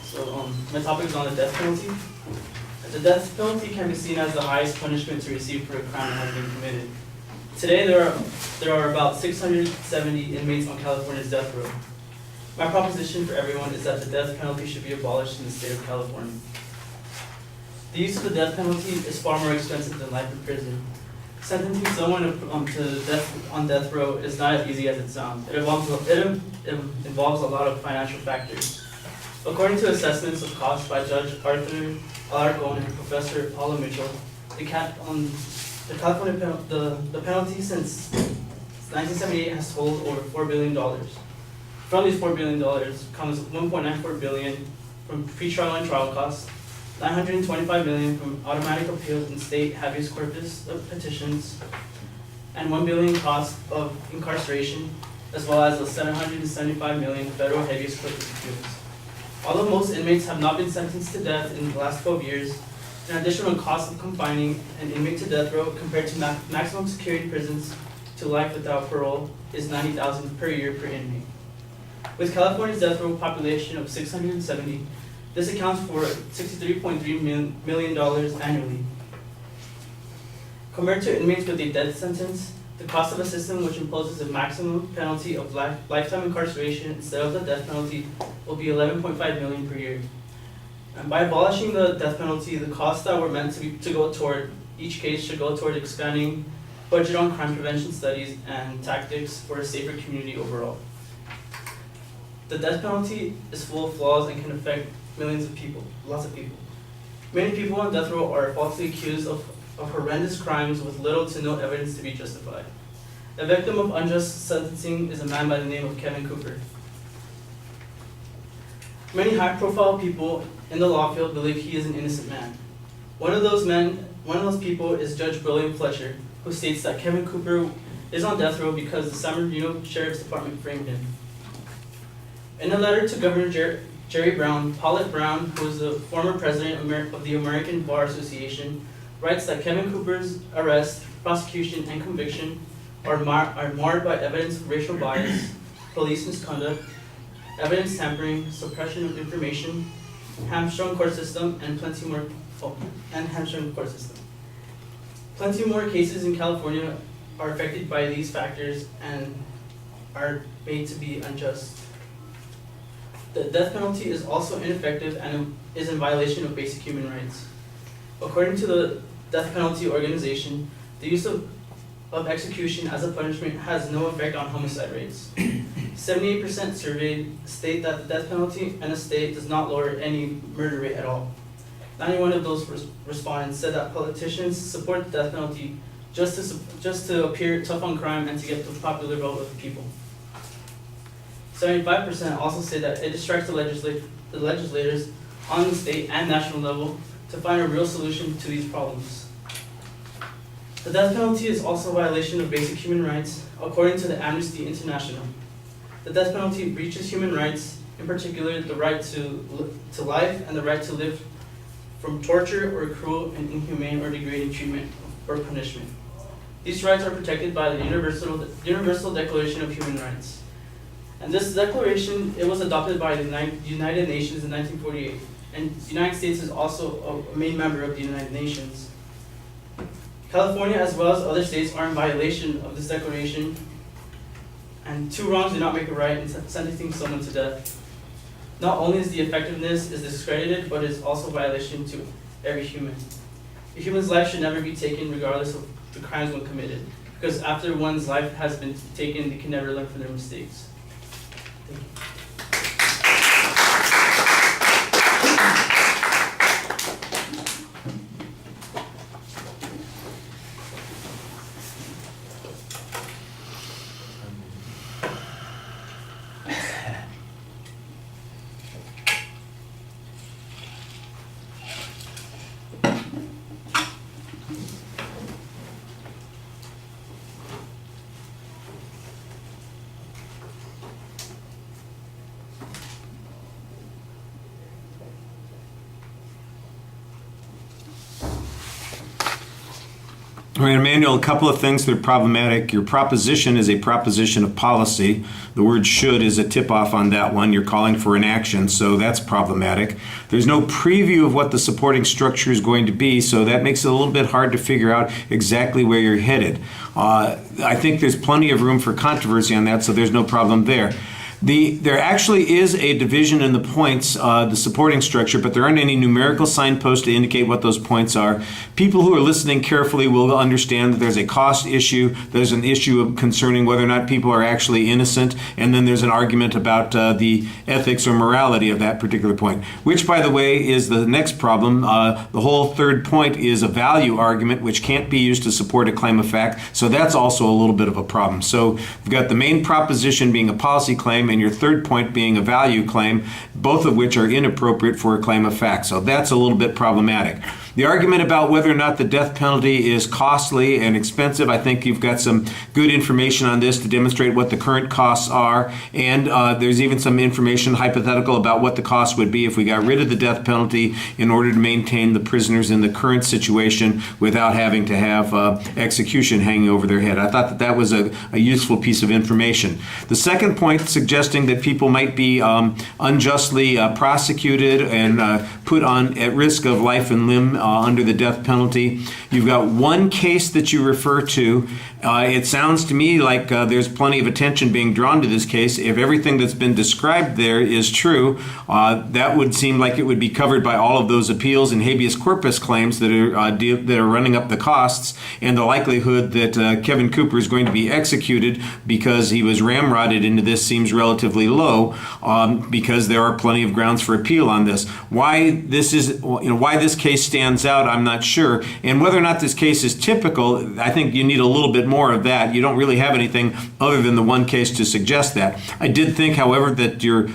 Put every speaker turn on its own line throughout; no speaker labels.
So my topic is on the death penalty. The death penalty can be seen as the highest punishment to receive for a crime that has been committed. Today there are about 670 inmates on California's death row. My proposition for everyone is that the death penalty should be abolished in the state of California. The use of the death penalty is far more expensive than life in prison. Sentencing someone to death on death row is not as easy as it sounds. It involves a lot of financial factors. According to assessments of costs by Judge Arthur Alarcon and Professor Paula Mitchell, the penalty since 1978 has totaled over $4 billion. From these $4 billion comes $1.94 billion from pretrial and trial costs, $925 million from automatic appeals and state habeas corpus petitions, and $1 billion cost of incarceration, as well as the $775 million federal habeas corpus appeals. Although most inmates have not been sentenced to death in the last 12 years, an additional cost of confining an inmate to death row compared to maximum security prisons to life without parole is $90,000 per year per inmate. With California's death row population of 670, this accounts for $63.3 million annually. Compared to inmates with a death sentence, the cost of a system which imposes a maximum penalty of lifetime incarceration instead of the death penalty will be $11.5 million per year. And by abolishing the death penalty, the costs that were meant to go toward each case should go toward expanding budget on crime prevention studies and tactics for a safer community overall. The death penalty is full of flaws and can affect millions of people, lots of people. Many people on death row are falsely accused of horrendous crimes with little to no evidence to be justified. A victim of unjust sentencing is a man by the name of Kevin Cooper. Many high-profile people in the law field believe he is an innocent man. One of those people is Judge William Fletcher, who states that Kevin Cooper is on death row because the San Bernardino Sheriff's Department framed him. In a letter to Governor Jerry Brown, Paulette Brown, who is the former president of the American Bar Association, writes that Kevin Cooper's arrest, prosecution, and conviction are marred by evidence of racial bias, police misconduct, evidence tampering, suppression of information, hamstrung court system, and plenty more cases in California are affected by these factors and are made to be unjust. The death penalty is also ineffective and is in violation of basic human rights. According to the Death Penalty Organization, the use of execution as a punishment has no effect on homicide rates. 78% surveyed state that the death penalty in a state does not lower any murder rate at all. 91 of those respondents said that politicians support the death penalty just to appear tough on crime and to get the popular vote of the people. 75% also say that it distracts the legislators on the state and national level to find a real solution to these problems. The death penalty is also a violation of basic human rights, according to the Amnesty International. The death penalty breaches human rights, in particular the right to life and the right to live from torture or cruel and inhumane or degrading treatment or punishment. These rights are protected by the Universal Declaration of Human Rights. And this declaration, it was adopted by the United Nations in 1948, and the United States is also a main member of the United Nations. California, as well as other states, are in violation of this declaration, and two wrongs do not make a right in sentencing someone to death. Not only is the effectiveness discredited, but it is also a violation to every human. A human's life should never be taken regardless of the crimes one committed, because after one's life has been taken, they can never learn from their mistakes. Thank you.
All right, Emmanuel, a couple of things that are problematic. Your proposition is a proposition of policy. The word should is a tip-off on that one. You're calling for an action, so that's problematic. There's no preview of what the supporting structure is going to be, so that makes it a little bit hard to figure out exactly where you're headed. I think there's plenty of room for controversy on that, so there's no problem there. There actually is a division in the points, the supporting structure, but there aren't any numerical signposts to indicate what those points are. People who are listening carefully will understand that there's a cost issue, there's an issue concerning whether or not people are actually innocent, and then there's an argument about the ethics or morality of that particular point, which, by the way, is the next problem. The whole third point is a value argument, which can't be used to support a claim of fact, so that's also a little bit of a problem. So we've got the main proposition being a policy claim, and your third point being a value claim, both of which are inappropriate for a claim of fact. So that's a little bit problematic. The argument about whether or not the death penalty is costly and expensive, I think you've got some good information on this to demonstrate what the current costs are, and there's even some information hypothetical about what the cost would be if we got rid of the death penalty in order to maintain the prisoners in the current situation without having to have execution hanging over their head. I thought that that was a useful piece of information. The second point, suggesting that people might be unjustly prosecuted and put at risk of life and limb under the death penalty. You've got one case that you refer to. It sounds to me like there's plenty of attention being drawn to this case. If everything that's been described there is true, that would seem like it would be covered by all of those appeals and habeas corpus claims that are running up the costs, and the likelihood that Kevin Cooper is going to be executed because he was ramrodded into this seems relatively low, because there are plenty of grounds for appeal on this. Why this case stands out, I'm not sure, and whether or not this case is typical, I think you need a little bit more of that. You don't really have anything other than the one case to suggest that. I did think, however, that your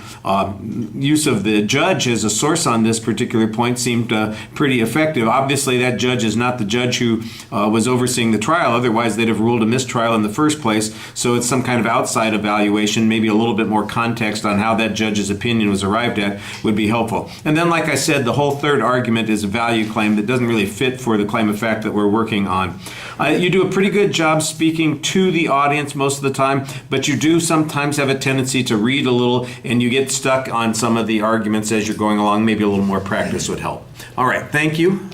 use of the judge as a source on this particular point seemed pretty effective. Obviously, that judge is not the judge who was overseeing the trial. Otherwise, they'd have ruled a mistrial in the first place. So it's some kind of outside evaluation, maybe a little bit more context on how that judge's opinion was arrived at would be helpful. And then, like I said, the whole third argument is a value claim that doesn't really fit for the claim of fact that we're working on. You do a pretty good job speaking to the audience most of the time, but you do sometimes have a tendency to read a little, and you get stuck on some of the arguments as you're going along. Maybe a little more practice would help. All right, thank you.